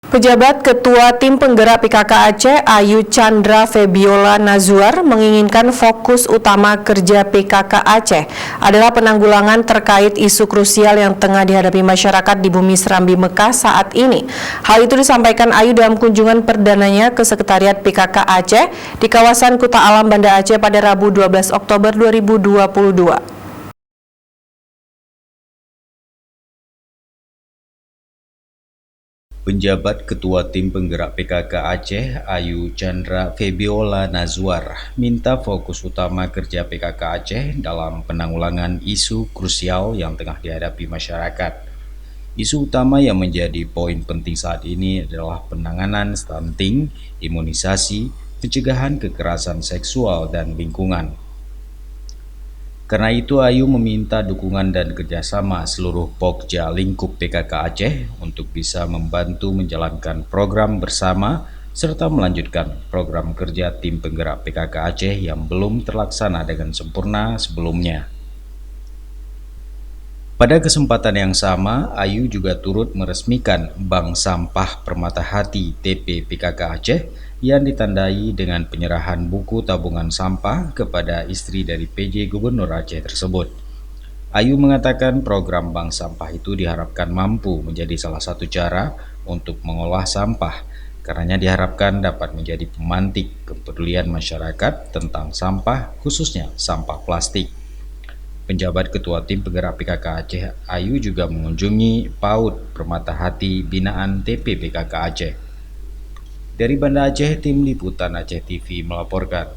Pejabat Ketua Tim Penggerak PKK Aceh, Ayu Chandra Febiola Nazwar, menginginkan fokus utama kerja PKK Aceh adalah penanggulangan terkait isu krusial yang tengah dihadapi masyarakat di Bumi Serambi Mekah saat ini. Hal itu disampaikan Ayu dalam kunjungan perdananya ke Sekretariat PKK Aceh di kawasan Kuta Alam Banda Aceh pada Rabu 12 Oktober 2022. Penjabat Ketua Tim Penggerak PKK Aceh, Ayu Chandra Febiola Nazwar, minta fokus utama kerja PKK Aceh dalam penanggulangan isu krusial yang tengah dihadapi masyarakat. Isu utama yang menjadi poin penting saat ini adalah penanganan stunting, imunisasi, pencegahan kekerasan seksual, dan lingkungan. Karena itu, Ayu meminta dukungan dan kerjasama seluruh Pokja lingkup PKK Aceh untuk bisa membantu menjalankan program bersama serta melanjutkan program kerja tim penggerak PKK Aceh yang belum terlaksana dengan sempurna sebelumnya. Pada kesempatan yang sama, Ayu juga turut meresmikan Bank Sampah Permata Hati TP PKK Aceh yang ditandai dengan penyerahan buku tabungan sampah kepada istri dari PJ Gubernur Aceh tersebut. Ayu mengatakan program bank sampah itu diharapkan mampu menjadi salah satu cara untuk mengolah sampah, karenanya diharapkan dapat menjadi pemantik kepedulian masyarakat tentang sampah, khususnya sampah plastik. Penjabat Ketua Tim Penggerak PKK Aceh, Ayu juga mengunjungi PAUD Permata Hati binaan TP PKK Aceh. Dari Banda Aceh, Tim Liputan Aceh TV melaporkan.